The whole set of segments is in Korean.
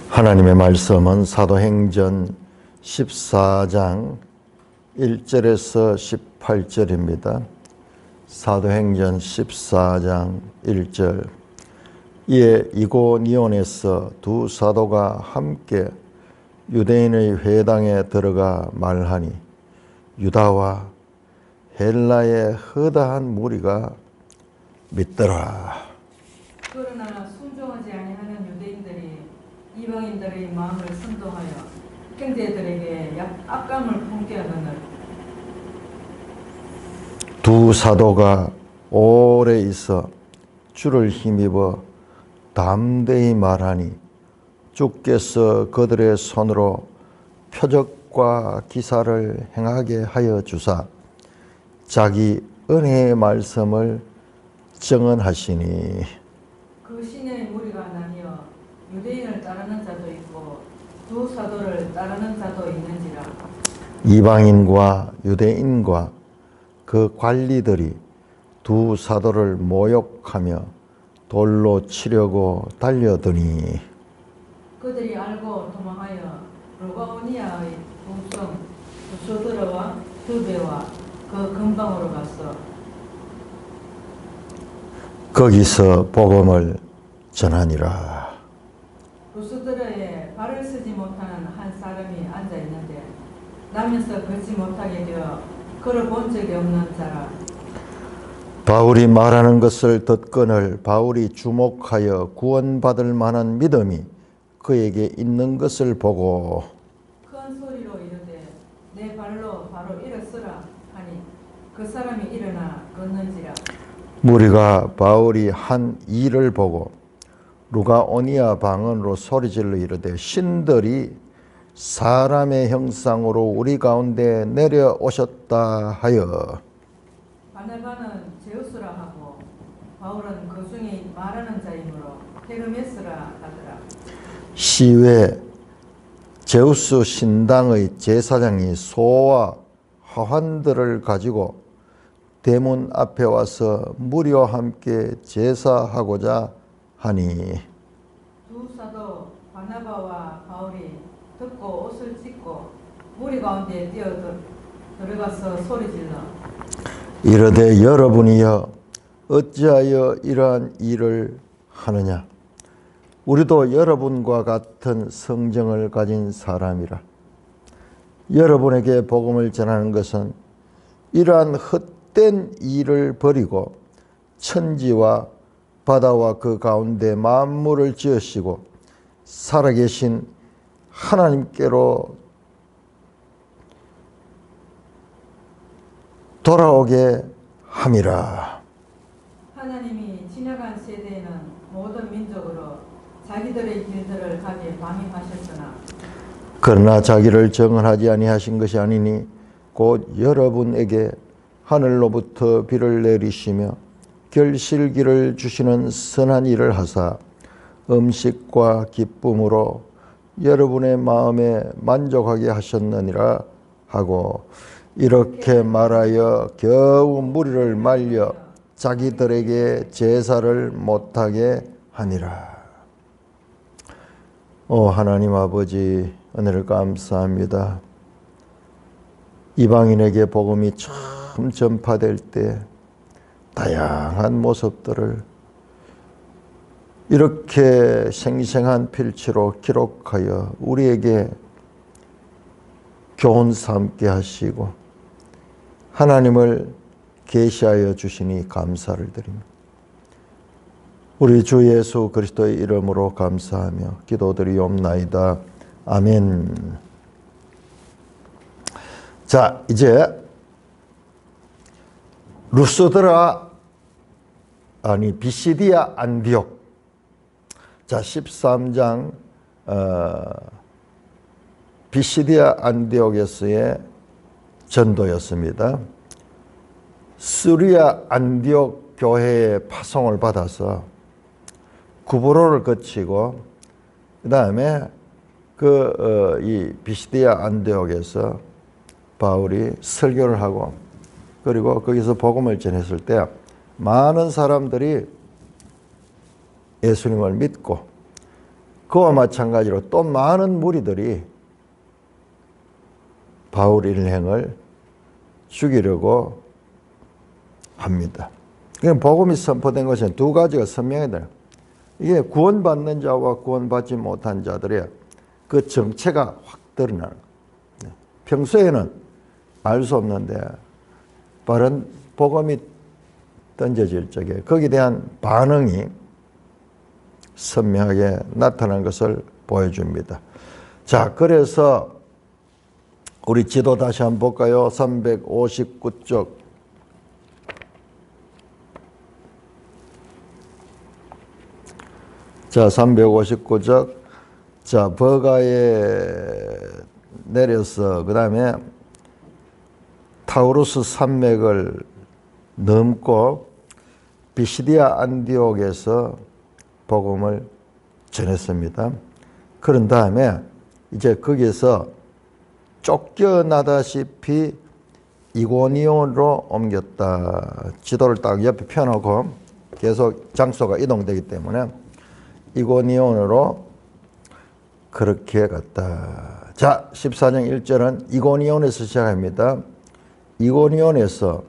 하나님의 말씀은 사도행전 14장 1절에서 18절입니다. 사도행전 14장 1절. 이에 이고니온에서 두 사도가 함께 유대인의 회당에 들어가 말하니 유다와 헬라의 허다한 무리가 믿더라. 그러나 순종하지 아니하는 유대인들이 이방인들의 마음을 선동하여 형제들에게 악감을 품게 하느니라. 두 사도가 오래 있어 주를 힘입어 담대히 말하니 주께서 그들의 손으로 표적과 기사를 행하게 하여 주사 자기 은혜의 말씀을 증언하시니 그 신의 무리가 나뉘어 유대인을 따르는 자도 있고 두 사도를 따르는 자도 있는지라. 이방인과 유대인과 그 관리들이 두 사도를 모욕하며 돌로 치려고 달려드니 그들이 알고 도망하여 루가오니아의 동성 부소드라와 드베와 그 근방으로 갔어. 거기서 복음을 전하니라. 부소드라에 발을 쓰지 못하는 한 사람이 앉아 있는데 나면서 걷지 못하게 되어 그를 본 적이 없는 자라. 바울이 말하는 것을 듣거늘 바울이 주목하여 구원받을 만한 믿음이 그에게 있는 것을 보고 큰 소리로 이르되 내 발로 바로 일어서라 하니 그 사람이 일어나 걷는지라. 무리가 바울이 한 일을 보고 루가오니아 방언으로 소리질러 이르되 신들이 사람의 형상으로 우리 가운데 내려오셨다 하여 바나바는 제우스라 하고 바울은 그 중에 말하는 자이므로 헤르메스라 하더라. 시외 제우스 신당의 제사장이 소와 화환들을 가지고 대문 앞에 와서 무리와 함께 제사하고자 하니 두 사도 바나바와 바울이 듣고 옷을 찢고 무리 가운데 뛰어 들어가서 소리질러 이르되 여러분이여 어찌하여 이러한 일을 하느냐. 우리도 여러분과 같은 성정을 가진 사람이라. 여러분에게 복음을 전하는 것은 이러한 헛된 일을 버리고 천지와 바다와 그 가운데 만물을 지으시고 살아계신 하나님께로 돌아오게 함이라. 하나님이 지나간 세대에는 모든 민족으로 자기들의 길들을 가게 방임하셨으나 그러나 자기를 정언하지 아니하신 것이 아니니 곧 여러분에게 하늘로부터 비를 내리시며 결실기를 주시는 선한 일을 하사 음식과 기쁨으로 여러분의 마음에 만족하게 하셨느니라 하고 이렇게 말하여 겨우 무리를 말려 자기들에게 제사를 못하게 하니라. 오 하나님 아버지, 은혜를 감사합니다. 이방인에게 복음이 처음 전파될 때 다양한 모습들을 이렇게 생생한 필치로 기록하여 우리에게 교훈 삼게 하시고 하나님을 계시하여 주시니 감사를 드립니다. 우리 주 예수 그리스도의 이름으로 감사하며 기도드리옵나이다. 아멘. 자, 이제 루스드라 비시디아 안디옥. 자, 13장 비시디아 안디옥에서의 전도였습니다. 시리아 안디옥 교회의 파송을 받아서 구브로를 거치고 그 다음에 이 비시디아 안디옥에서 바울이 설교를 하고 그리고 거기서 복음을 전했을 때 많은 사람들이 예수님을 믿고 그와 마찬가지로 또 많은 무리들이 바울 일행을 죽이려고 합니다. 복음이 선포된 것은 두 가지가 선명해요. 이게 구원받는 자와 구원받지 못한 자들의 그 정체가 확 드러나는 거예요. 평소에는 알 수 없는데 바른 복음이 던져질 적에 거기에 대한 반응이 선명하게 나타난 것을 보여줍니다. 자, 그래서 우리 지도 다시 한번 볼까요? 359쪽. 자, 359쪽. 자, 버가에 내려서 그 다음에 타우루스 산맥을 넘고 비시디아 안디옥에서 복음을 전했습니다. 그런 다음에 이제 거기에서 쫓겨나다시피 이고니온으로 옮겼다. 지도를 딱 옆에 펴놓고 계속 장소가 이동되기 때문에 이고니온으로 그렇게 갔다. 자, 14장 1절은 이고니온에서 시작합니다. 이고니온에서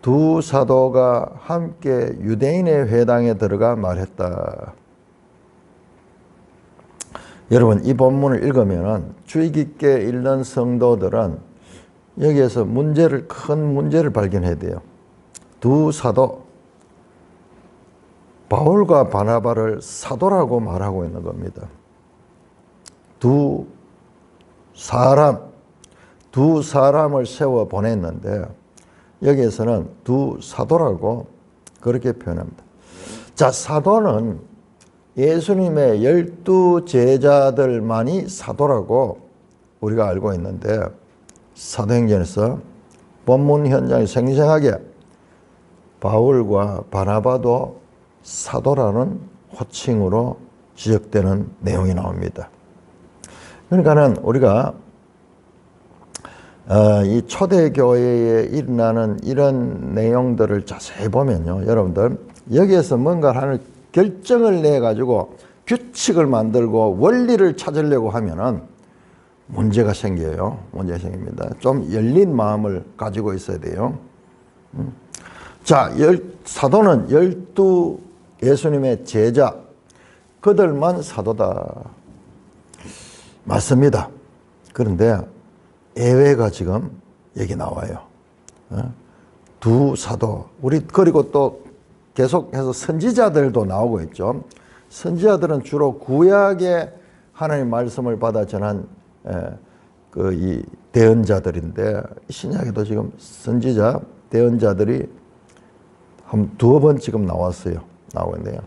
두 사도가 함께 유대인의 회당에 들어가 말했다. 여러분, 이 본문을 읽으면 주의 깊게 읽는 성도들은 여기에서 큰 문제를 발견해야 돼요. 두 사도, 바울과 바나바를 사도라고 말하고 있는 겁니다. 두 사람을 세워 보냈는데 여기에서는 두 사도라고 그렇게 표현합니다. 자, 사도는 예수님의 12 제자들만이 사도라고 우리가 알고 있는데 사도행전에서 본문 현장에 생생하게 바울과 바나바도 사도라는 호칭으로 지적되는 내용이 나옵니다. 그러니까는 우리가 이 초대교회에 일어나는 이런 내용들을 자세히 보면요, 여러분들 여기에서 뭔가 하는 결정을 내 가지고 규칙을 만들고 원리를 찾으려고 하면은 문제가 생겨요. 문제가 생깁니다. 좀 열린 마음을 가지고 있어야 돼요. 자, 사도는 12 예수님의 제자, 그들만 사도다. 맞습니다. 그런데 예외가 지금 여기 나와요. 두 사도, 그리고 또 계속해서 선지자들도 나오고 있죠. 선지자들은 주로 구약의 하나님의 말씀을 받아 전한 이 대언자들인데 신약에도 지금 선지자, 대언자들이 한 두어 번 지금 나왔어요. 나오고 있네요.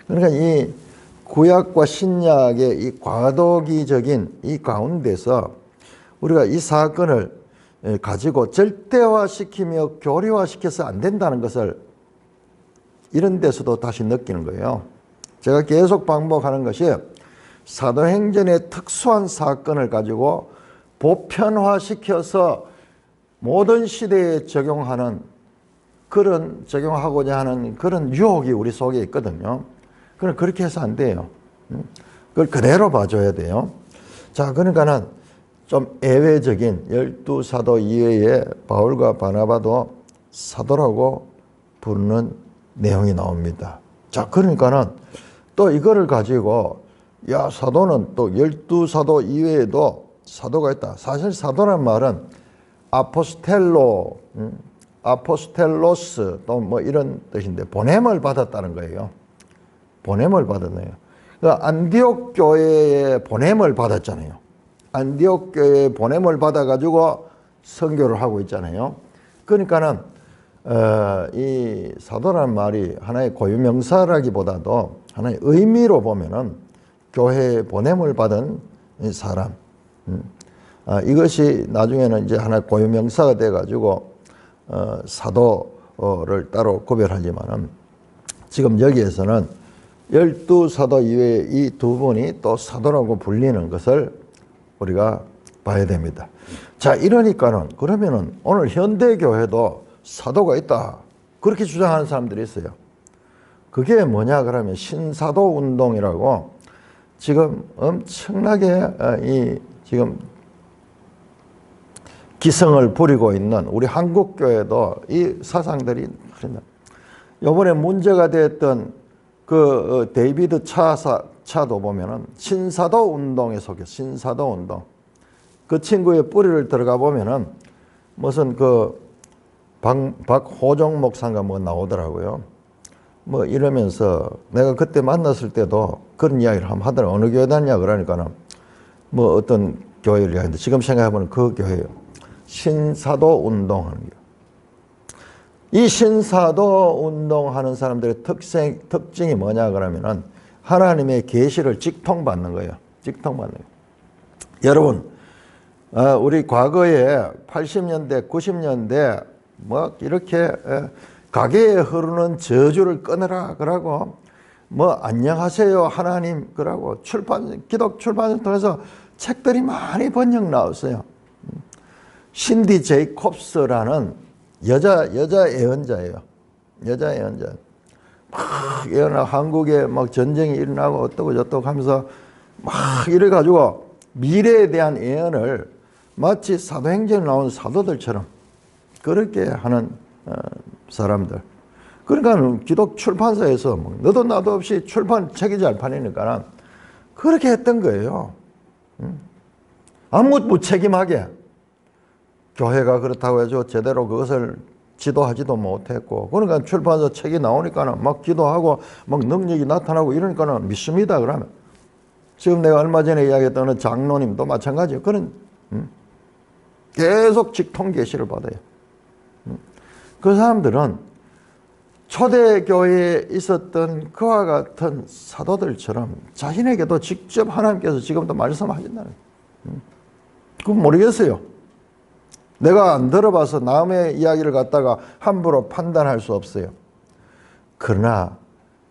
그러니까 이 구약과 신약의 이 과도기적인 이 가운데서 우리가 이 사건을 가지고 절대화시키며 교리화시켜서 안 된다는 것을 이런 데서도 다시 느끼는 거예요. 제가 계속 반복하는 것이 사도행전의 특수한 사건을 가지고 보편화시켜서 모든 시대에 적용하고자 하는 그런 유혹이 우리 속에 있거든요. 그럼 그렇게 해서 안 돼요. 그걸 그대로 봐줘야 돼요. 자, 그러니까는 좀 예외적인 12 사도 이외에 바울과 바나바도 사도라고 부르는 내용이 나옵니다. 자, 그러니까는 또 이거를 가지고 사도는 또 12 사도 이외에도 사도가 있다. 사실 사도란 말은 아포스텔로스 또 뭐 이런 뜻인데 보냄을 받았다는 거예요. 보냄을 받았네요. 그러니까 안디옥 교회에 보냄을 받았잖아요. 안디옥 교회에 보냄을 받아가지고 선교를 하고 있잖아요. 그러니까는 이 사도라는 말이 하나의 고유명사라기보다도 하나의 의미로 보면은 교회에 보냄을 받은 사람. 이것이 나중에는 이제 하나의 고유명사가 돼가지고 사도를 따로 구별하지만은 지금 여기에서는 12 사도 이외에 이 두 분이 또 사도라고 불리는 것을 우리가 봐야 됩니다. 자, 이러니까는 그러면은 오늘 현대교회도 사도가 있다. 그렇게 주장하는 사람들이 있어요. 그게 뭐냐 그러면 신사도 운동이라고 지금 엄청나게 지금 기성을 부리고 있는 우리 한국교회도 이 사상들이 이번에 문제가 됐던 그 데이비드 차도 보면은 신사도 운동에 속해 신사도 운동. 그 친구의 뿌리를 들어가 보면은 무슨 그 박호종 목사인가 뭐 나오더라고요. 뭐 이러면서 내가 그때 만났을 때도 그런 이야기를 한번 하더라고요. 어느 교회 다니냐 그러니까는 뭐 어떤 교회를 이야기했는데 지금 생각해보면 그 교회예요. 신사도 운동하는 거예요. 이 신사도 운동하는 사람들의 특징이 뭐냐 그러면은 하나님의 계시를 직통받는 거예요. 직통받는 거예요. 여러분, 우리 과거에 80년대, 90년대 뭐 이렇게 가게에 흐르는 저주를 끊으라 그러고 뭐 안녕하세요 하나님 그러고 기독 출판을 통해서 책들이 많이 번역 나왔어요. 신디 제이콥스라는 여자 예언자예요. 여자 예언자. 막 예언하고 한국에 막 전쟁이 일어나고 어떠고 저떠고 하면서 막 이래가지고 미래에 대한 예언을 마치 사도행전에 나온 사도들처럼 그렇게 하는 사람들. 그러니까 기독 출판사에서 너도 나도 없이 책이 잘 팔리니까 그렇게 했던 거예요. 아무 무책임하게. 교회가 그렇다고 해서 제대로 그것을 지도하지도 못했고, 그러니까 출판사 책이 나오니까는 막 기도하고 막 능력이 나타나고 이러니까는 믿습니다. 그러면 지금 내가 얼마 전에 이야기했던 장로님도 마찬가지예요. 그런 계속 직통 계시를 받아요. 그 사람들은 초대교회에 있었던 그와 같은 사도들처럼 자신에게도 직접 하나님께서 지금도 말씀하신다는 거예요. 그건 모르겠어요. 내가 안 들어봐서 남의 이야기를 갖다가 함부로 판단할 수 없어요. 그러나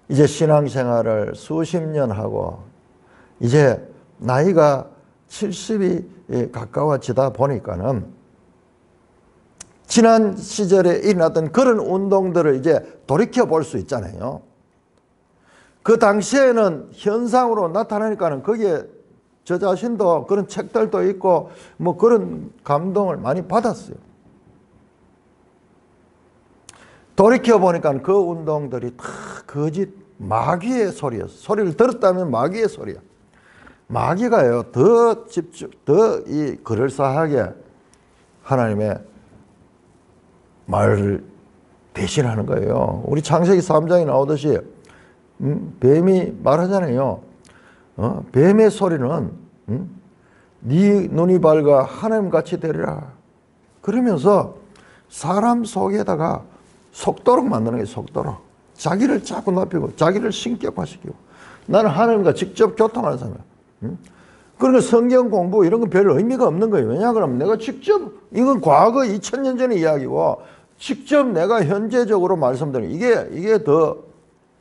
이제 신앙생활을 수십 년 하고 이제 나이가 70이 가까워지다 보니까는 지난 시절에 일어났던 그런 운동들을 이제 돌이켜 볼 수 있잖아요. 그 당시에는 현상으로 나타나니까는 거기에 저 자신도 그런 책들도 있고 뭐 그런 감동을 많이 받았어요. 돌이켜 보니까 그 운동들이 다 거짓 마귀의 소리였어요. 소리를 들었다면 마귀의 소리야. 마귀가요 더 집중, 더 이 그럴싸하게 하나님의 말을 대신하는 거예요. 우리 창세기 3장에 나오듯이 뱀이 말하잖아요. 뱀의 소리는 네 눈이 밝아 하나님같이 되리라. 그러면서 사람 속에다가 속도록 만드는 게 속도록. 자기를 자꾸 높이고 자기를 신격화시키고 나는 하나님과 직접 교통하는 사람이야. 그러니까 성경 공부 이런 건 별 의미가 없는 거예요. 왜냐 그러면 내가 직접 이건 과거 2000년 전의 이야기고 직접 내가 현재적으로 말씀드리는 이게 더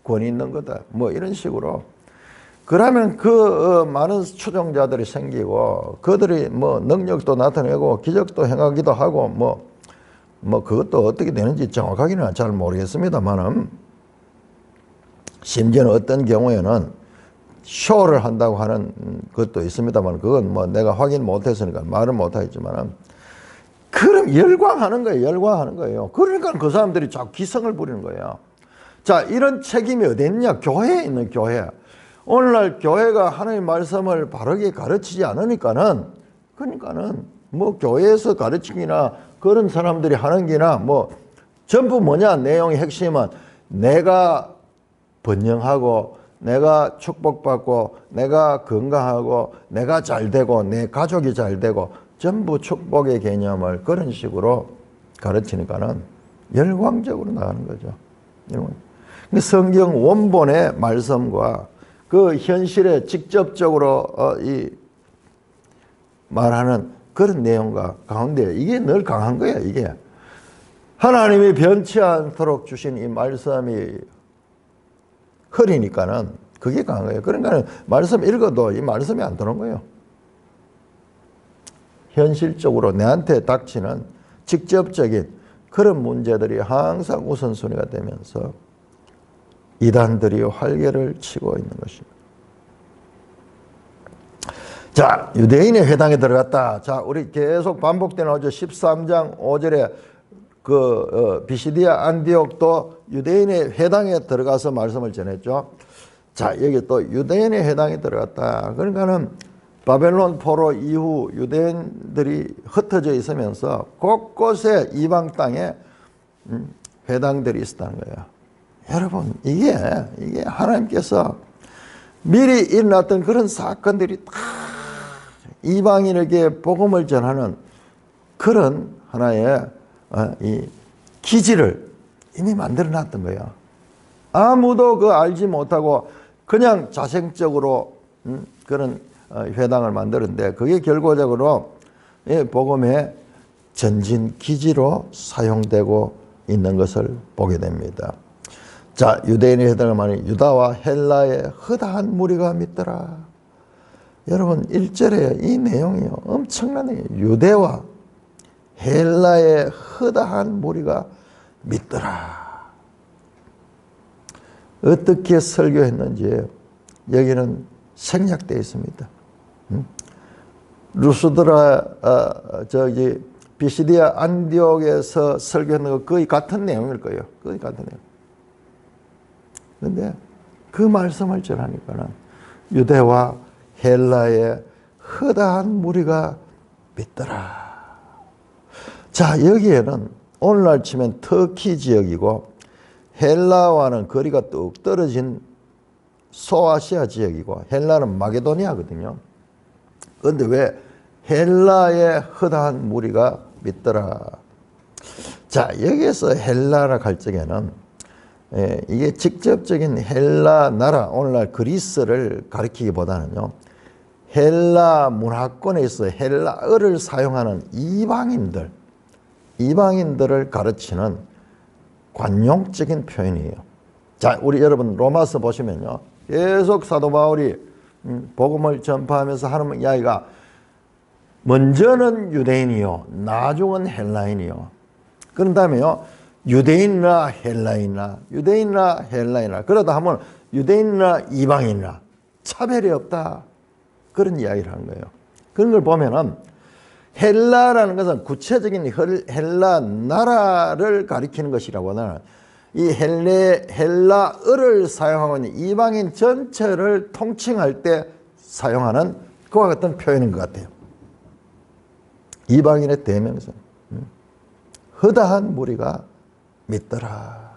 권위 있는 거다. 뭐 이런 식으로. 그러면 그 많은 추종자들이 생기고 그들이 뭐 능력도 나타내고 기적도 행하기도 하고 뭐 그것도 어떻게 되는지 정확하게는 잘 모르겠습니다만은 심지어는 어떤 경우에는 쇼를 한다고 하는 것도 있습니다만 그건 뭐 내가 확인 못했으니까 말은 못하겠지만은 그럼 열광하는 거예요. 열광하는 거예요. 그러니까 그 사람들이 자꾸 기성을 부리는 거예요. 자, 이런 책임이 어디 있냐? 교회에 있는 교회. 오늘날 교회가 하나님의 말씀을 바르게 가르치지 않으니까는 그러니까는 뭐 교회에서 가르치기나 그런 사람들이 하는 게나 뭐 전부 뭐냐? 내용의 핵심은 내가 번영하고 내가 축복받고 내가 건강하고 내가 잘되고 내 가족이 잘되고 전부 축복의 개념을 그런 식으로 가르치니까는 열광적으로 나가는 거죠. 성경 원본의 말씀과 그 현실에 직접적으로 말하는 그런 내용과 가운데 이게 늘 강한 거야. 이게 하나님이 변치 않도록 주신 이 말씀이 흐리니까는 그게 강한 거예요. 그러니까 말씀 읽어도 이 말씀이 안 들어온 거예요. 현실적으로 내한테 닥치는 직접적인 그런 문제들이 항상 우선순위가 되면서 이단들이 활개를 치고 있는 것입니다. 자, 유대인의 회당에 들어갔다. 자, 우리 계속 반복되는 어제 13장 5절에 비시디아 안디옥도 유대인의 회당에 들어가서 말씀을 전했죠. 자, 여기 또 유대인의 회당에 들어갔다. 그러니까는 바벨론 포로 이후 유대인들이 흩어져 있으면서 곳곳에 이방 땅에 회당들이 있었다는 거예요. 여러분, 이게 하나님께서 미리 일어났던 그런 사건들이 다 이방인에게 복음을 전하는 그런 하나의 이 기지를 이미 만들어 놨던 거예요. 아무도 그 알지 못하고 그냥 자생적으로 그런 회당을 만드는데 그게 결과적으로 복음의 전진 기지로 사용되고 있는 것을 보게 됩니다. 자, 유대인의 회당을 말하는 유다와 헬라의 허다한 무리가 믿더라. 여러분 1절에 이 내용이요 엄청나네요. 유대와 헬라의 허다한 무리가 믿더라. 어떻게 설교했는지 여기는 생략되어 있습니다. 루스드라 비시디아 안디옥에서 설교했는 거 거의 같은 내용일 거예요. 거의 같은 내용. 그런데 그 말씀을 전하니까는 유대와 헬라의 허다한 무리가 믿더라. 자, 여기에는 오늘날 치면 터키 지역이고 헬라와는 거리가 뚝 떨어진 소아시아 지역이고 헬라는 마게도니아거든요. 그런데 왜 헬라의 허다한 무리가 믿더라. 자, 여기에서 헬라라 할 적에는 이게 직접적인 헬라 나라, 오늘날 그리스를 가리키기보다는요, 헬라 문화권에서 헬라어를 사용하는 이방인들을 가르치는 관용적인 표현이에요. 자, 우리 여러분 로마서 보시면요, 계속 사도 바울이 복음을 전파하면서 하는 이야기가 먼저는 유대인이요, 나중은 헬라인이요. 그런 다음에요, 유대인이나 헬라인이나 그러다 하면 유대인이나 이방인이나 차별이 없다. 그런 이야기를 하는 거예요. 그런 걸 보면은 헬라라는 것은 구체적인 헬라 나라를 가리키는 것이라고는 이 헬라어를 사용하고 있는 이방인 전체를 통칭할 때 사용하는 그와 같은 표현인 것 같아요. 이방인의 대명사. 허다한 무리가 믿더라.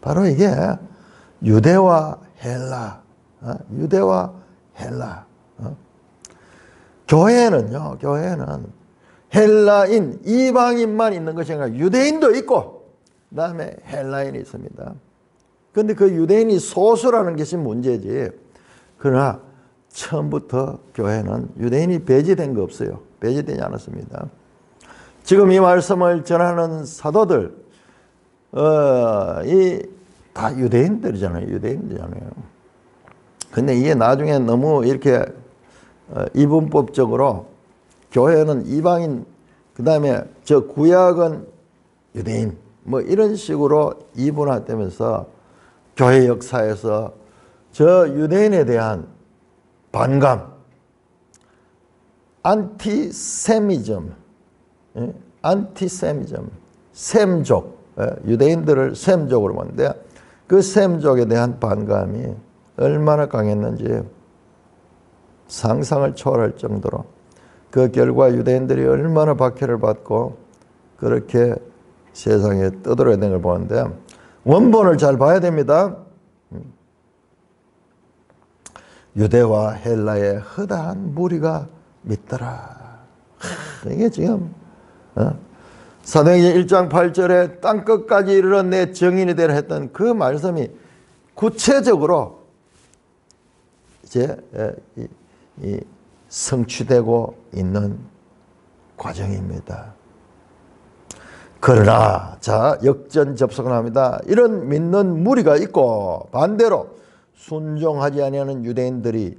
바로 이게 유대와 헬라. 교회는 헬라인, 이방인만 있는 것이 아니라 유대인도 있고 그 다음에 헬라인이 있습니다. 그런데 그 유대인이 소수라는 것이 문제지. 그러나 처음부터 교회는 유대인이 배제된 거 없어요. 배제되지 않았습니다. 지금 이 말씀을 전하는 사도들, 다 유대인들이잖아요. 근데 이게 나중에 너무 이렇게 이분법적으로 교회는 이방인, 그 다음에 저 구약은 유대인, 뭐 이런 식으로 이분화되면서 교회 역사에서 저 유대인에 대한 반감, 안티세미즘, 셈족, 유대인들을 셈족으로 보는데 그 셈족에 대한 반감이 얼마나 강했는지 상상을 초월할 정도로 그 결과 유대인들이 얼마나 박해를 받고 그렇게 세상에 떠들어야 되는 걸 보는데 원본을 잘 봐야 됩니다. 유대와 헬라의 허다한 무리가 믿더라. 이게 지금 사도행전 1장 8절에 땅끝까지 이르러 내 증인이 되라 했던 그 말씀이 구체적으로 이제 성취되고 있는 과정입니다. 그러나 자, 역전 접속을 합니다. 이런 믿는 무리가 있고 반대로 순종하지 아니하는 유대인들이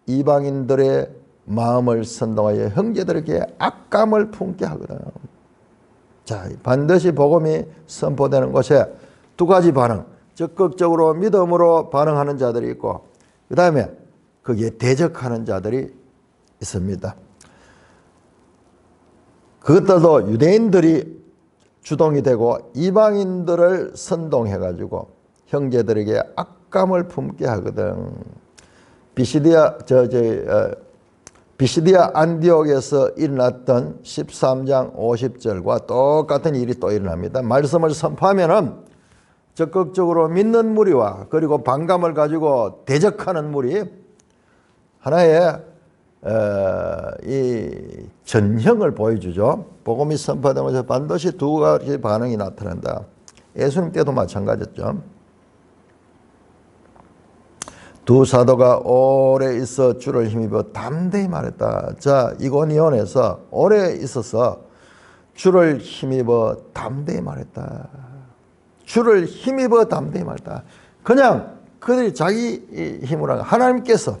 이방인들의 마음을 선동하여 형제들에게 악감을 품게 하거든. 자, 반드시 복음이 선포되는 곳에 두 가지 반응, 적극적으로 믿음으로 반응하는 자들이 있고 그 다음에 거기에 대적하는 자들이 있습니다. 그것들도 유대인들이 주동이 되고 이방인들을 선동해가지고 형제들에게 악감을 품게 하거든. 비시디아 안디옥에서 일어났던 13장 50절과 똑같은 일이 또 일어납니다. 말씀을 선포하면은 적극적으로 믿는 무리와 그리고 반감을 가지고 대적하는 무리, 하나의 이 전형을 보여주죠. 복음이 선포되면서 반드시 두 가지 반응이 나타난다. 예수님 때도 마찬가지였죠. 두 사도가 오래 있어 주를 힘입어 담대히 말했다. 자, 이고니온에서 오래 있어서 주를 힘입어 담대히 말했다. 주를 힘입어 담대히 말했다. 그냥 그들이 자기 힘으로 하나님께서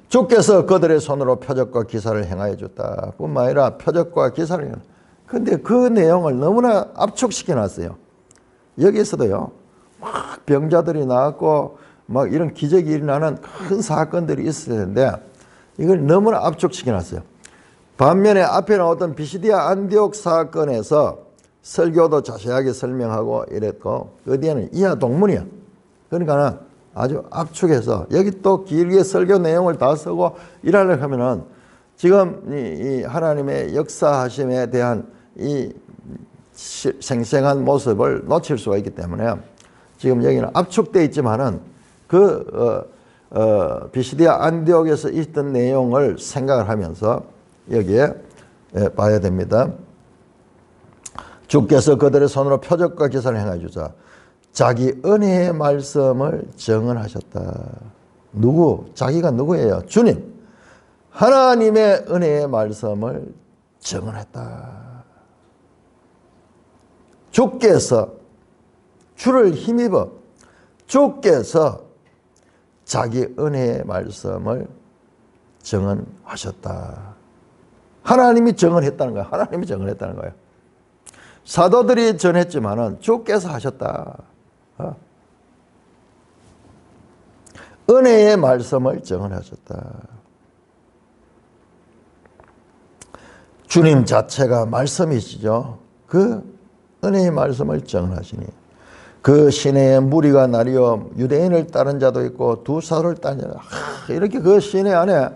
주께서 그들의 손으로 표적과 기사를 행하여 줬다. 뿐만 아니라 표적과 기사를 행하여. 근데 그 내용을 너무나 압축시켜 놨어요. 여기에서도요, 막 병자들이 나왔고 막 이런 기적이 일어나는 큰 사건들이 있어야 되는데 이걸 너무나 압축시켜 놨어요. 반면에 앞에 나왔던 비시디아 안디옥 사건에서 설교도 자세하게 설명하고 이랬고, 그 뒤에는 이하 동문이야. 그러니까 아주 압축해서 여기 또 길게 설교 내용을 다 쓰고 일하려고 하면은 지금 이 하나님의 역사하심에 대한 이 생생한 모습을 놓칠 수가 있기 때문에 지금 여기는 압축되어 있지만은 비시디아 안디옥에서 있던 내용을 생각을 하면서 여기에 봐야 됩니다. 주께서 그들의 손으로 표적과 기사를 행하여 주사 자기 은혜의 말씀을 증언하셨다. 누구? 자기가 누구예요? 주님. 하나님의 은혜의 말씀을 증언했다. 주께서 주를 힘입어 주께서 자기 은혜의 말씀을 증언하셨다. 하나님이 증언했다는 거예요. 하나님이 증언했다는 거예요. 사도들이 전했지만은 주께서 하셨다. 은혜의 말씀을 증언하셨다. 주님 자체가 말씀이시죠. 그 은혜의 말씀을 증언하시니 그 시내에 무리가 나뉘어 유대인을 따른 자도 있고 두 사도를 따른 자도 이렇게 그 시내 안에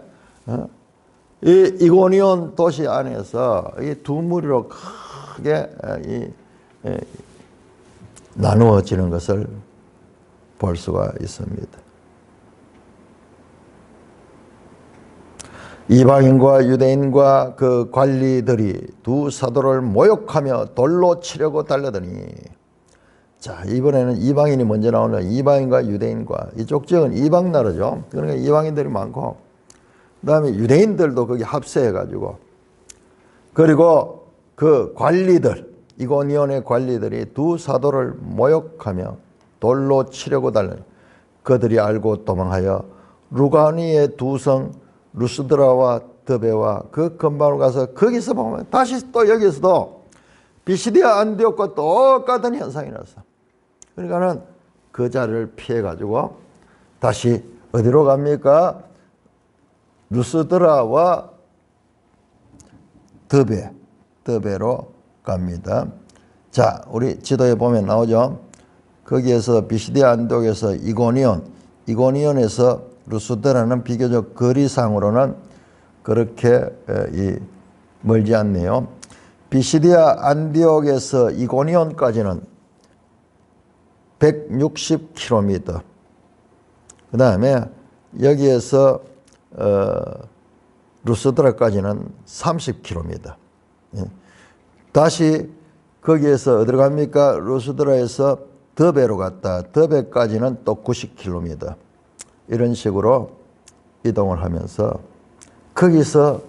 이 이고니온 도시 안에서 이 두 무리로 크게 나누어지는 것을 볼 수가 있습니다. 이방인과 유대인과 그 관리들이 두 사도를 모욕하며 돌로 치려고 달려더니, 자, 이번에는 이방인이 먼저 나오는 이방인과 유대인과, 이쪽 지역은 이방 나라죠. 그러니까 이방인들이 많고, 그 다음에 유대인들도 거기 합세해가지고, 그리고 그 관리들, 이고니온의 관리들이 두 사도를 모욕하며 돌로 치려고 달려니 그들이 알고 도망하여 루가니의 두 성 루스드라와 드베와 그 근방으로 가서 거기서 보면 다시 또 여기서도 비시디아 안디옥과 똑같은 현상이 났어. 그러니까는 그 자리를 피해 가지고 다시 어디로 갑니까? 루스드라와 드베로 갑니다. 자, 우리 지도에 보면 나오죠. 거기에서 비시디아 안디옥에서 이고니온에서 루스드라는 비교적 거리상으로는 그렇게 멀지 않네요. 비시디아 안디옥에서 이고니온까지는 160km. 그 다음에 여기에서 루스드라까지는 30km. 다시 거기에서 어디로 갑니까? 루스드라에서 드베로 갔다. 드베까지는 또 90km. 이런 식으로 이동을 하면서 거기서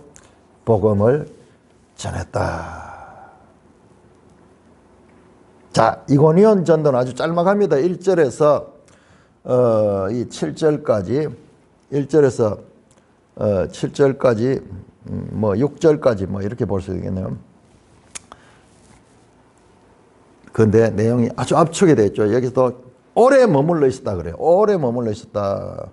복음을 전했다. 자, 이고니온 전도는 아주 짤막합니다. 1절에서 이 7절까지 1절에서 7절까지 뭐 6절까지 뭐 이렇게 볼 수 있겠네요. 그런데 내용이 아주 압축이 되어 있죠. 여기서도 오래 머물러 있었다 그래요. 오래 머물러 있었다.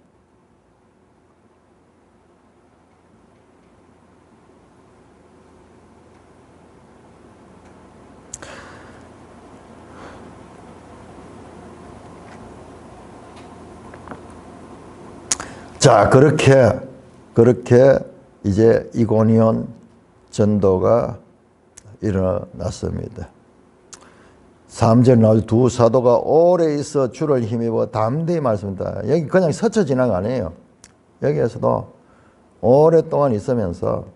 자, 그렇게 이제 이고니온 전도가 일어났습니다. 3절 나오죠. 두 사도가 오래 있어 주를 힘입어 담대히 말씀합니다. 여기 그냥 스쳐 지나가 아니에요. 여기에서도 오랫동안 있으면서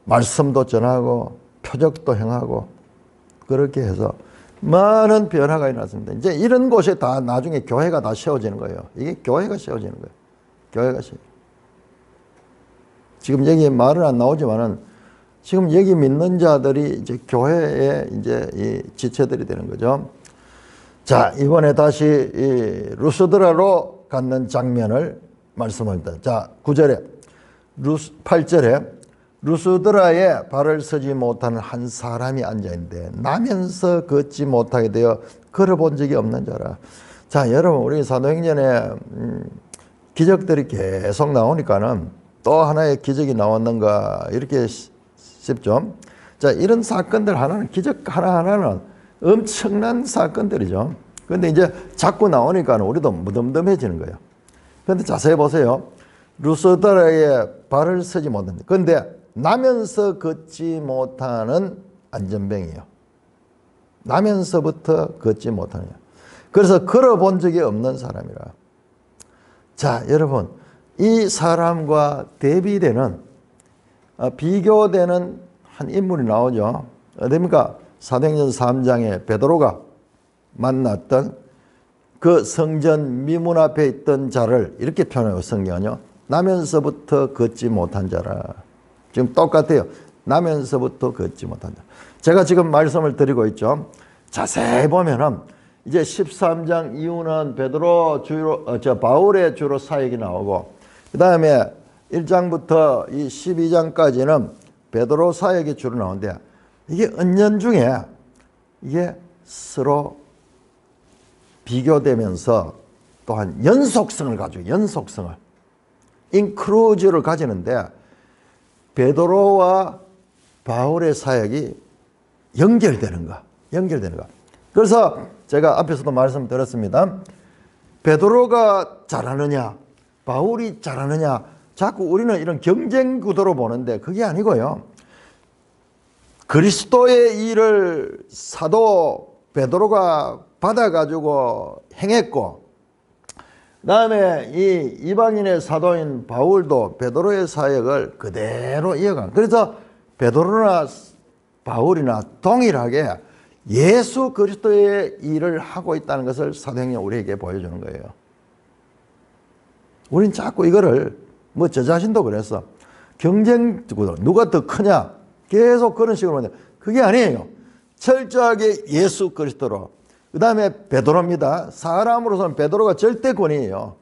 말씀도 전하고 표적도 행하고 그렇게 해서 많은 변화가 일어났습니다. 이제 이런 곳에 다 나중에 교회가 다 세워지는 거예요. 이게 교회가 세워지는 거예요. 교회가 세워지는 거예요. 지금 여기 말은 안 나오지만은 지금 여기 믿는 자들이 이제 교회의 이제 이 지체들이 되는 거죠. 자, 이번에 다시 이 루스드라로 갖는 장면을 말씀합니다. 자, 9절에 8절에 루스드라에 발을 서지 못하는 한 사람이 앉아있는데 나면서 걷지 못하게 되어 걸어본 적이 없는 자라. 자, 여러분 우리 사도행전에 기적들이 계속 나오니까는 또 하나의 기적이 나왔는가 이렇게 싶죠. 자, 이런 사건들 하나는 기적 하나하나는 엄청난 사건들이죠. 그런데 이제 자꾸 나오니까 우리도 무덤덤해지는 거예요. 그런데 자세히 보세요. 루스드라에 발을 서지 못한다. 그런데 나면서 걷지 못하는 안전병이에요. 나면서부터 걷지 못하는. 그래서 걸어본 적이 없는 사람이라. 자, 여러분 이 사람과 대비되는 비교되는 한 인물이 나오죠. 어디입니까? 사도행전 3장에 베드로가 만났던 그 성전 미문 앞에 있던 자를 이렇게 표현해요. 성경은요. 나면서부터 걷지 못한 자라. 지금 똑같아요. 나면서부터 걷지 못한 자. 제가 지금 말씀을 드리고 있죠. 자세히 보면은 이제 13장 이후는 베드로 주로 바울의 주로 사역이 나오고 그 다음에 1장부터 이 12장까지는 베드로 사역이 주로 나오는데 이게 은연중에 이게 서로 비교되면서 또한 연속성을 가지고 연속성을 인크루즈를 가지는데 베드로와 바울의 사역이 연결되는 거. 그래서 제가 앞에서도 말씀드렸습니다. 베드로가 잘하느냐 바울이 잘하느냐 자꾸 우리는 이런 경쟁 구도로 보는데 그게 아니고요. 그리스도의 일을 사도 베드로가 받아가지고 행했고 그 다음에 이 이방인의 사도인 바울도 베드로의 사역을 그대로 이어간. 그래서 베드로나 바울이나 동일하게 예수 그리스도의 일을 하고 있다는 것을 사도행전 우리에게 보여주는 거예요. 우린 자꾸 이거를 뭐 저 자신도 그랬어. 경쟁 구도 누가 더 크냐 계속 그런 식으로 하는데 그게 아니에요. 철저하게 예수 그리스도로. 그 다음에 베드로입니다. 사람으로서는 베드로가 절대권이에요.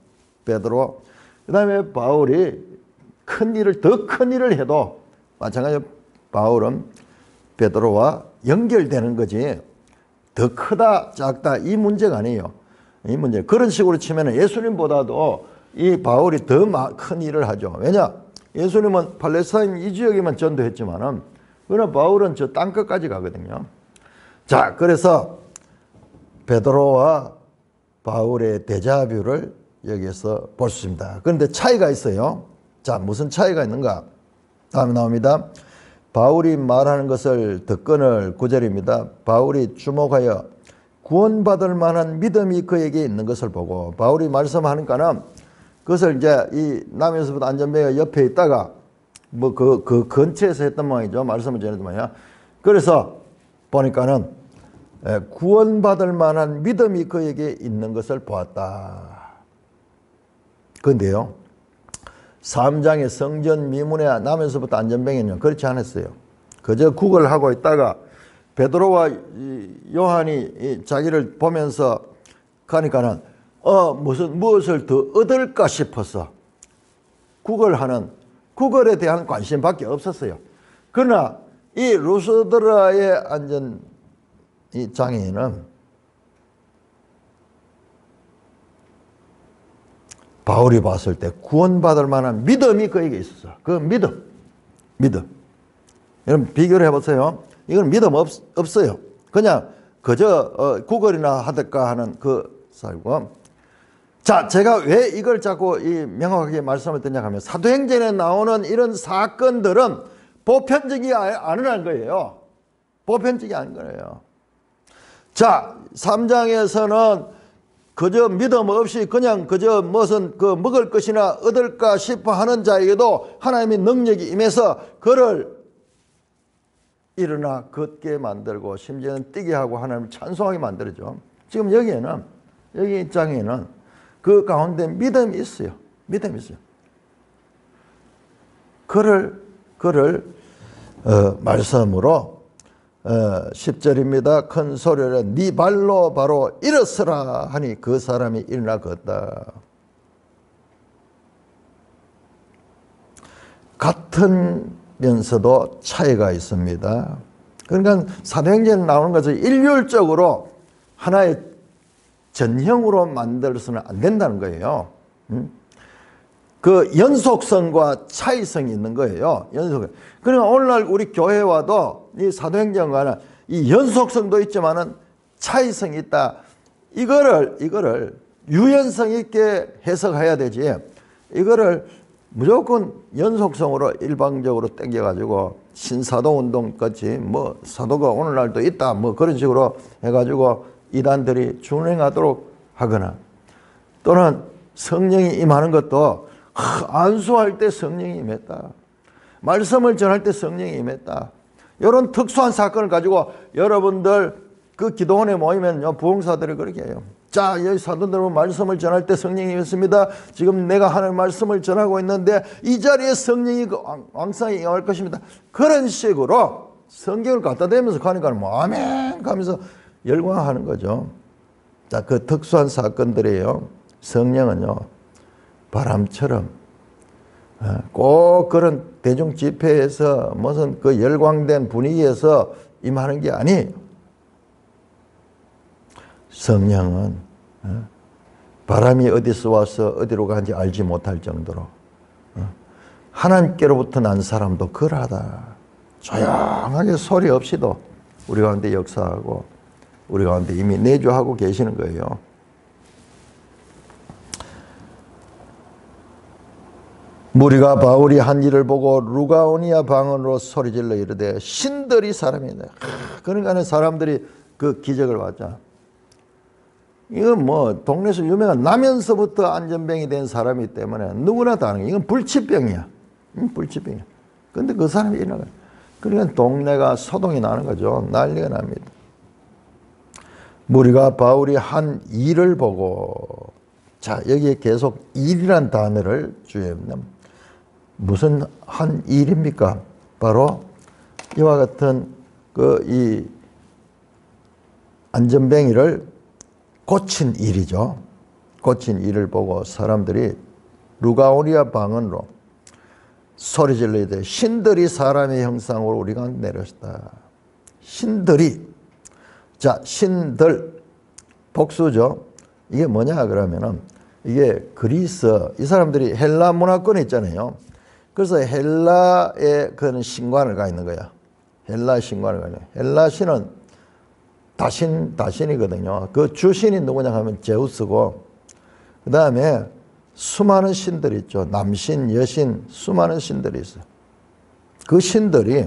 베드로. 그 다음에 바울이 더 큰 일을 해도 마찬가지로 바울은 베드로와 연결되는 거지 더 크다 작다 이 문제가 아니에요. 이 문제. 그런 식으로 치면 예수님보다도 이 바울이 더 큰 일을 하죠. 왜냐? 예수님은 팔레스타인 이 지역에만 전도했지만은 그러나 바울은 저 땅끝까지 가거든요. 자, 그래서 베드로와 바울의 데자뷰를 여기에서 볼 수 있습니다. 그런데 차이가 있어요. 자, 무슨 차이가 있는가? 다음에 나옵니다. 바울이 말하는 것을 듣거늘 9절입니다. 바울이 주목하여 구원받을 만한 믿음이 그에게 있는 것을 보고 바울이 말씀하니까는 그것을 이제 이 남에서부터 안전병이 옆에 있다가 뭐 그 근처에서 했던 모양이죠. 말씀을 전했던 모양이야. 그래서 보니까는 구원받을 만한 믿음이 그에게 있는 것을 보았다. 그런데요. 3장의 성전 미문에 나면서부터 안전병이는 그렇지 않았어요. 그저 구걸하고 있다가 베드로와 요한이 자기를 보면서 가니까는 무엇을 더 얻을까 싶어서 구걸에 대한 관심밖에 없었어요. 그러나 이 루스드라에 앉은 이 장애인은 바울이 봤을 때 구원받을 만한 믿음이 그에게 있었어. 그 믿음. 여러분 비교를 해보세요. 이건 믿음 없어요. 그냥 그저 구걸이나 하든가 하는 그 살고. 자, 제가 왜 이걸 자꾸 명확하게 말씀을 드냐 하면 사도행전에 나오는 이런 사건들은 보편적이 아니라는 거예요. 보편적이 아닌 거예요. 자, 3장에서는 그저 믿음 없이 그냥 그저 무슨 먹을 것이나 얻을까 싶어 하는 자에게도 하나님의 능력이 임해서 그를 일어나 걷게 만들고 심지어는 뛰게 하고 하나님을 찬송하게 만들죠. 지금 여기 입장에는 그 가운데 믿음이 있어요. 믿음이 있어요. 그를 말씀으로 10절입니다. 큰 소리로 네 발로 바로 일어서라 하니 그 사람이 일어나 걷다. 같으면서도 차이가 있습니다. 그러니까 사도행전에 나오는 것을 일률적으로 하나의 전형으로 만들어서는 안 된다는 거예요. 그 연속성과 차이성이 있는 거예요. 연속. 그러니까 오늘날 우리 교회와도 이 사도행전과는 이 연속성도 있지만은 차이성이 있다. 이거를 유연성 있게 해석해야 되지. 이거를 무조건 연속성으로 일방적으로 땡겨가지고 신사도운동 같이 뭐 사도가 오늘날도 있다 뭐 그런 식으로 해가지고 이단들이 준행하도록 하거나 또는 성령이 임하는 것도 안수할 때 성령이 임했다. 말씀을 전할 때 성령이 임했다. 이런 특수한 사건을 가지고 여러분들 그 기도원에 모이면요 부흥사들이 그렇게 해요. 자, 여기 사도들은 말씀을 전할 때 성령이 임했습니다. 지금 내가 하는 말씀을 전하고 있는데 이 자리에 성령이 왕성히 임할 것입니다. 그런 식으로 성경을 갖다 대면서 가니까 뭐 아멘 하면서 열광하는 거죠. 자, 그 특수한 사건들이에요. 성령은요 바람처럼 꼭 그런 대중 집회에서 무슨 그 열광된 분위기에서 임하는 게 아니에요. 성령은 바람이 어디서 와서 어디로 가는지 알지 못할 정도로 하나님께로부터 난 사람도 그러하다. 조용하게 소리 없이도 우리 가운데 역사하고 우리 가운데 이미 내주하고 계시는 거예요. 무리가 바울이 한 일을 보고 루가오니아 방언으로 소리질러 이르되 신들이 사람이다. 그러니까 사람들이 그 기적을 봤잖아. 이건 뭐 동네에서 유명한 나면서부터 안전병이 된 사람이기 때문에 누구나 다 아는 거야. 이건 불치병이야. 불치병이야. 근데 그 사람이 일어나요. 그러니까 동네가 소동이 나는 거죠. 난리가 납니다. 무리가 바울이 한 일을 보고, 자, 여기에 계속 일이란 단어를 주의합니다. 무슨 한 일입니까? 바로 이와 같은 이 안전뱅이를 고친 일이죠. 고친 일을 보고 사람들이 루가오니아 방언으로 소리질러야 돼. 신들이 사람의 형상으로 우리 가운데 내렸다. 신들이. 자, 신들 복수죠. 이게 뭐냐 그러면은 이게 그리스, 이 사람들이 헬라 문화권에 있잖아요. 그래서 헬라의 그런 신관을 가 있는 거야. 헬라 신관을 가 있는 거야. 헬라 신은 다신이거든요. 그 주신이 누구냐 하면 제우스고, 그 다음에 수많은 신들이 있죠. 남신, 여신, 수많은 신들이 있어요. 그 신들이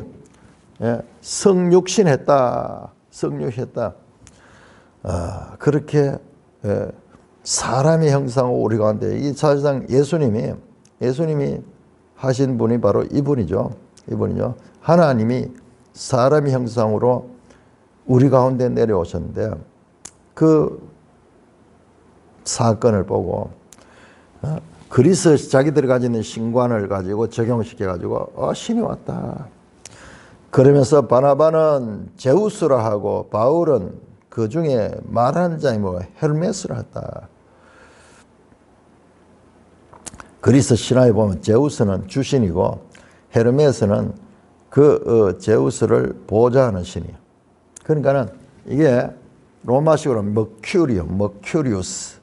성육신했다. 성육했다. 그렇게 사람의 형상으로 우리 가운데, 이 사실상 예수님이 하신 분이 바로 이분이죠. 하나님이 사람의 형상으로 우리 가운데 내려오셨는데 그 사건을 보고 그리스 자기들이 가지는 신관을 가지고 적용시켜가지고 신이 왔다. 그러면서 바나바는 제우스라 하고 바울은 그 중에 말하는 자이 헤르메스라 했다. 그리스 신화에 보면 제우스는 주신이고 헤르메스는 그 제우스를 보좌하는 신이에요. 그러니까는 이게 로마식으로 머큐리우스.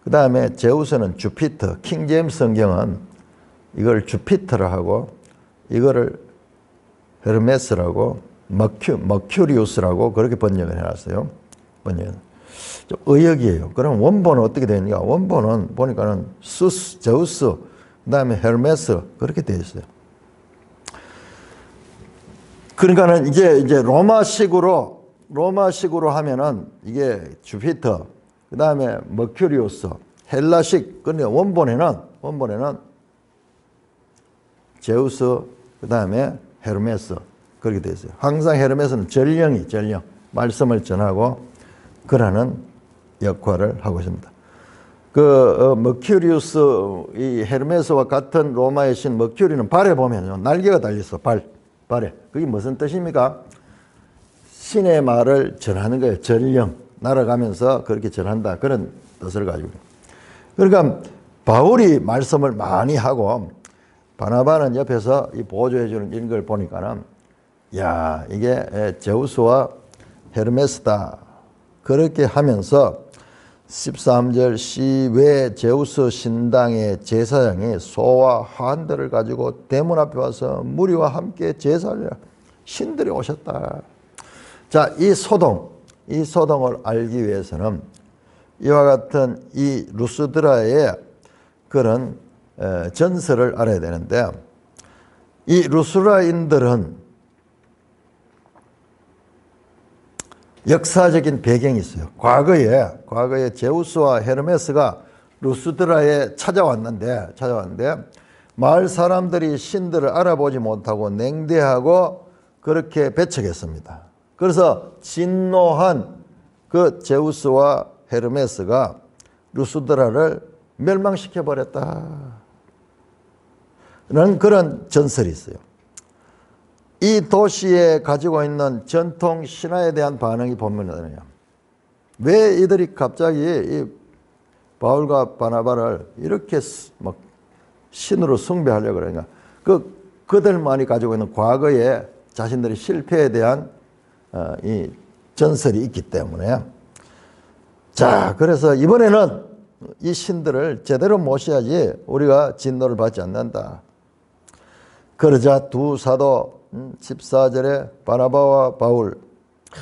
그 다음에 제우스는 주피터. 킹제임스 성경은 이걸 주피터라 하고 이거를 헤르메스라고 머큐리우스라고 그렇게 번역을 해놨어요. 번역은. 좀 의역이에요. 그럼 원본은 어떻게 되느냐? 원본은 보니까는 수스, 제우스, 그 다음에 헤르메스 그렇게 되어 있어요. 그러니까는 이제 로마식으로 하면은 이게 주피터, 그 다음에 머큐리우스, 헬라식, 그러니까 원본에는 제우스, 그 다음에 헤르메스 그렇게 되어 있어요. 항상 헤르메스는 전령, 말씀을 전하고 그러는 역할을 하고 있습니다. 머큐리우스, 이 헤르메스와 같은 로마의 신 머큐리는 발에 보면요, 날개가 달렸어. 발에. 그게 무슨 뜻입니까? 신의 말을 전하는 거예요. 전령. 날아가면서 그렇게 전한다. 그런 뜻을 가지고. 그러니까 바울이 말씀을 많이 하고 바나바는 옆에서 이 보조해 주는 이런 걸 보니까는 야, 이게 제우스와 헤르메스다. 그렇게 하면서 13절 시외 제우스 신당의 제사장이 소와 한들을 가지고 대문 앞에 와서 무리와 함께 제사를 신들이 오셨다. 자, 이 소동을 알기 위해서는 이와 같은 이 루스드라의 그런 전설을 알아야 되는데, 이 루스드라인들은 역사적인 배경이 있어요. 과거에 제우스와 헤르메스가 루스드라에 찾아왔는데 마을 사람들이 신들을 알아보지 못하고 냉대하고 그렇게 배척했습니다. 그래서 진노한 그 제우스와 헤르메스가 루스드라를 멸망시켜버렸다. 라는 그런 전설이 있어요. 이 도시에 가지고 있는 전통 신화에 대한 반응이 보면은요, 왜 이들이 갑자기 이 바울과 바나바를 이렇게 막 신으로 숭배하려고 그러는가? 그들만이 가지고 있는 과거의 자신들의 실패에 대한 이 전설이 있기 때문에, 자, 그래서 이번에는 이 신들을 제대로 모셔야지 우리가 진노를 받지 않는다. 그러자 두 사도 14절에 바나바와 바울,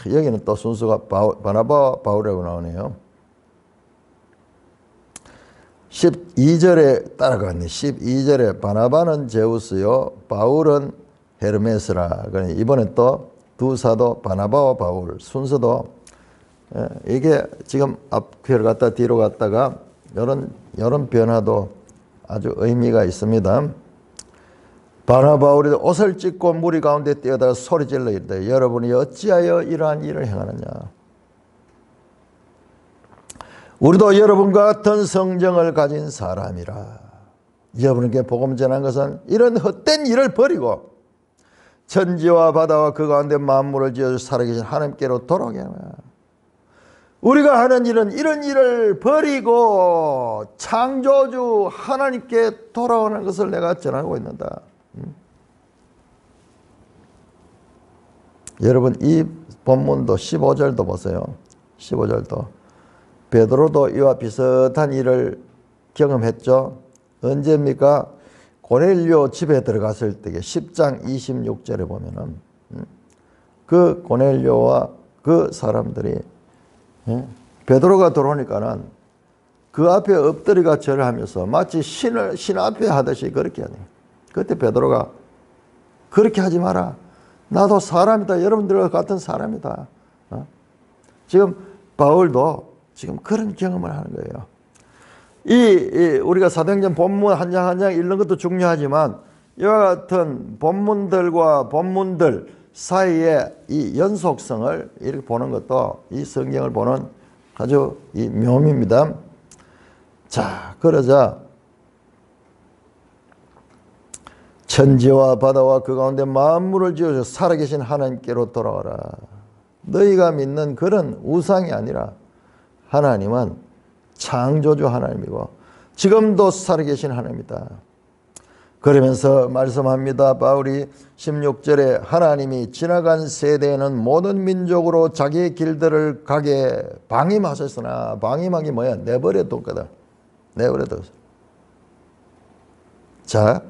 여기는 또 순서가 바나바와 바울이라고 나오네요. 12절에 따라가네. 12절에 바나바는 제우스요 바울은 헤르메스라. 이번에 또 두 사도 바나바와 바울 순서도 이게 지금 앞뒤를 갔다 뒤로 갔다가 이런 변화도 아주 의미가 있습니다. 바나바울이 옷을 찢고 무리 가운데 뛰어다가 소리질러 이르되 여러분이 어찌하여 이러한 일을 행하느냐. 우리도 여러분과 같은 성정을 가진 사람이라. 여러분에게 복음 전한 것은 이런 헛된 일을 버리고 천지와 바다와 그 가운데 만물을 지어 살아계신 하나님께로 돌아오게 하라. 우리가 하는 일은 이런 일을 버리고 창조주 하나님께 돌아오는 것을 내가 전하고 있는다. 여러분 이 본문도 15절도 보세요. 15절도 베드로도 이와 비슷한 일을 경험했죠. 언제입니까? 고넬료 집에 들어갔을 때 10장 26절에 보면은 그 고넬료와 그 사람들이 베드로가 들어오니까는 그 앞에 엎드리가 절을 하면서 마치 신 앞에 하듯이 그렇게 하네. 그때 베드로가 그렇게 하지 마라. 나도 사람이다. 여러분들과 같은 사람이다. 지금 바울도 지금 그런 경험을 하는 거예요. 우리가 사도행전 본문 한 장 한 장 읽는 것도 중요하지만 이와 같은 본문들과 본문들 사이의 이 연속성을 이렇게 보는 것도 이 성경을 보는 아주 이 묘미입니다. 자, 그러자 천지와 바다와 그 가운데 만물을 지어서 살아계신 하나님께로 돌아와라. 너희가 믿는 그런 우상이 아니라 하나님은 창조주 하나님이고 지금도 살아계신 하나님이다. 그러면서 말씀합니다. 바울이 16절에 하나님이 지나간 세대에는 모든 민족으로 자기의 길들을 가게 방임하셨으나, 방임하기 뭐야? 내버려 뒀거든. 내버려 뒀어. 자,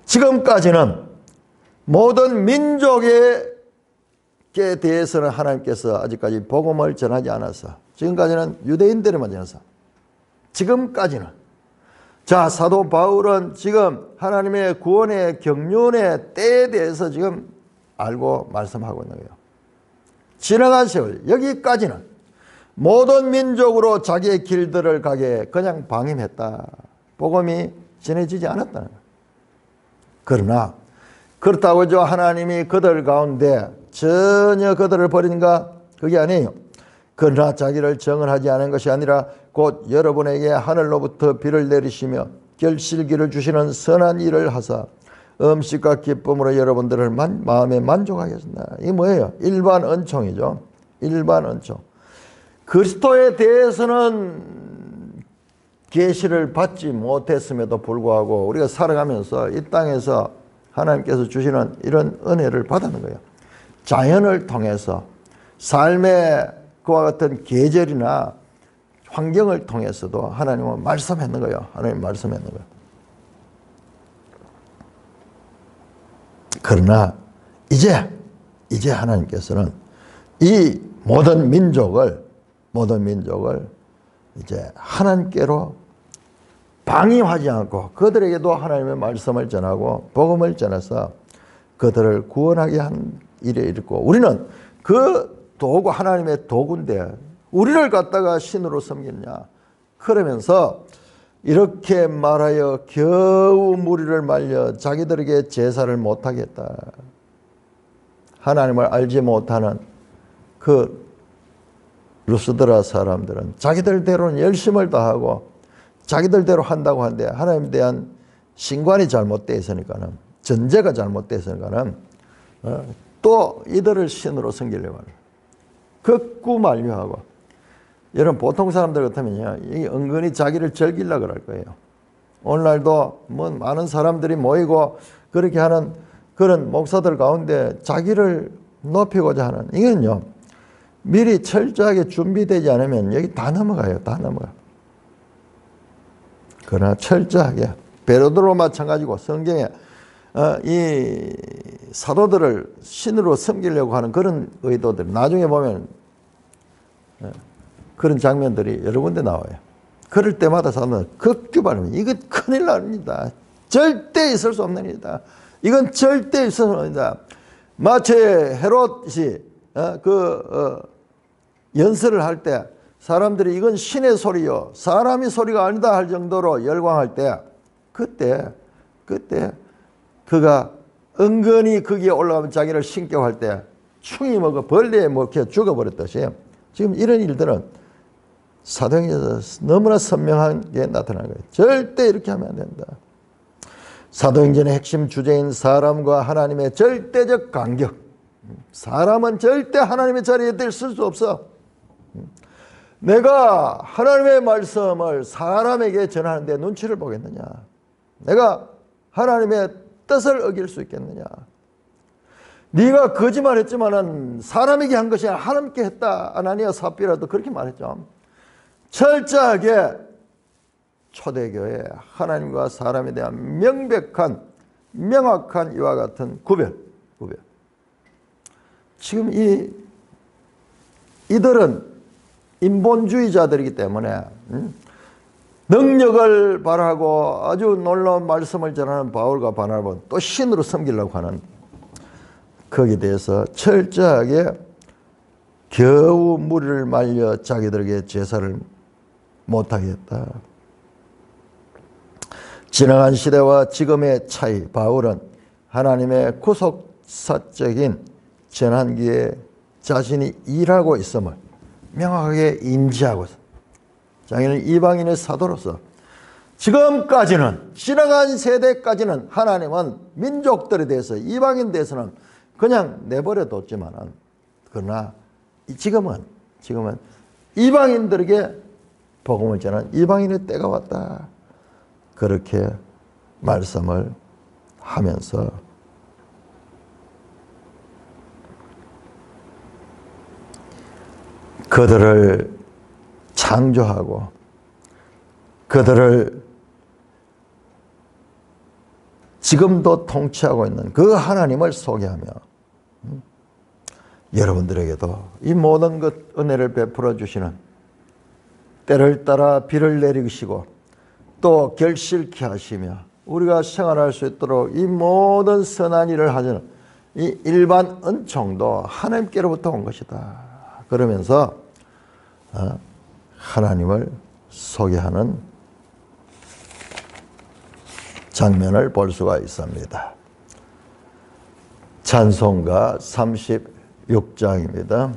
지금까지는 모든 민족에 대해서는 하나님께서 아직까지 복음을 전하지 않았어. 지금까지는 유대인들에만 전해서. 지금까지는. 자, 사도 바울은 지금 하나님의 구원의 경륜의 때에 대해서 지금 알고 말씀하고 있는 거예요. 지나간 세월, 여기까지는 모든 민족으로 자기의 길들을 가게 그냥 방임했다. 복음이 전해지지 않았다는 거예요. 그러나 그렇다고 저 하나님이 그들 가운데 전혀 그들을 버린가? 그게 아니에요. 그러나 자기를 정언하지 않은 것이 아니라 곧 여러분에게 하늘로부터 비를 내리시며 결실기를 주시는 선한 일을 하사 음식과 기쁨으로 여러분들을 마음에 만족하게 하신다. 이게 뭐예요? 일반 은총이죠. 일반 은총. 그리스도에 대해서는 계시를 받지 못했음에도 불구하고 우리가 살아가면서 이 땅에서 하나님께서 주시는 이런 은혜를 받았는 거예요. 자연을 통해서 삶의 그와 같은 계절이나 환경을 통해서도 하나님은 말씀했는 거예요. 하나님 말씀했는 거예요. 그러나 이제 하나님께서는 이 모든 민족을 이제 하나님께로 방임하지 않고 그들에게도 하나님의 말씀을 전하고 복음을 전해서 그들을 구원하게 한 일에 이르고 우리는 그 도구 하나님의 도구인데 우리를 갖다가 신으로 섬기느냐 그러면서 이렇게 말하여 겨우 무리를 말려 자기들에게 제사를 못하겠다. 하나님을 알지 못하는 그 루스드라 사람들은 자기들대로는 열심을 다하고 자기들대로 한다고 하는데 하나님에 대한 신관이 잘못되어 있으니까는 전제가 잘못되어 있으니까는 또 이들을 신으로 섬기려고 하는 극구 만류하고 여러분 보통 사람들 같으면요 이 은근히 자기를 즐기려고 그럴 거예요. 오늘날도 뭐 많은 사람들이 모이고 그렇게 하는 그런 목사들 가운데 자기를 높이고자 하는 이건요 미리 철저하게 준비되지 않으면 여기 다 넘어가요. 다 넘어가. 그러나 철저하게 베드로도 마찬가지고 성경에 이 사도들을 신으로 섬기려고 하는 그런 의도들 나중에 보면 그런 장면들이 여러 군데 나와요. 그럴 때마다 사람은 극규발입니다. 이건 큰일 납니다. 절대 있을 수 없는 일이다. 이건 절대 있을 수 없는 일이다. 마치 헤롯이 연설을 할 때 사람들이 이건 신의 소리요 사람의 소리가 아니다 할 정도로 열광할 때 그때 그가 은근히 거기에 올라가면 자기를 신격할 때 충이 먹어 벌레에 먹혀 죽어버렸듯이 지금 이런 일들은 사도행전에서 너무나 선명하게 나타나는 거예요. 절대 이렇게 하면 안 된다. 사도행전의 핵심 주제인 사람과 하나님의 절대적 간격. 사람은 절대 하나님의 자리에 있을 수 없어. 내가 하나님의 말씀을 사람에게 전하는데 눈치를 보겠느냐? 내가 하나님의 뜻을 어길 수 있겠느냐? 네가 거짓말했지만은 사람에게 한 것이 아니라 하나님께 했다. 아나니아 삽비라도 그렇게 말했죠. 철저하게 초대교회 하나님과 사람에 대한 명확한 이와 같은 구별. 지금 이들은 인본주의자들이기 때문에 능력을 바라고 아주 놀라운 말씀을 전하는 바울과 바나바는 또 신으로 섬기려고 하는 거기에 대해서 철저하게 겨우 무리를 말려 자기들에게 제사를 못하겠다. 지나간 시대와 지금의 차이. 바울은 하나님의 구속사적인 전환기에 자신이 일하고 있음을 명확하게 인지하고 자기는 이방인의 사도로서 지금까지는 지나간 세대까지는 하나님은 민족들에 대해서 이방인에 대해서는 그냥 내버려 뒀지만은 그러나 지금은 이방인들에게 복음을 전하는 이방인의 때가 왔다. 그렇게 말씀을 하면서 그들을 창조하고 그들을 지금도 통치하고 있는 그 하나님을 소개하며 여러분들에게도 이 모든 것 은혜를 베풀어 주시는 때를 따라 비를 내리시고 또 결실케 하시며 우리가 생활할 수 있도록 이 모든 선한 일을 하시는 이 일반 은총도 하나님께로부터 온 것이다. 그러면서 하나님을 소개하는 장면을 볼 수가 있습니다. 찬송가 36장입니다.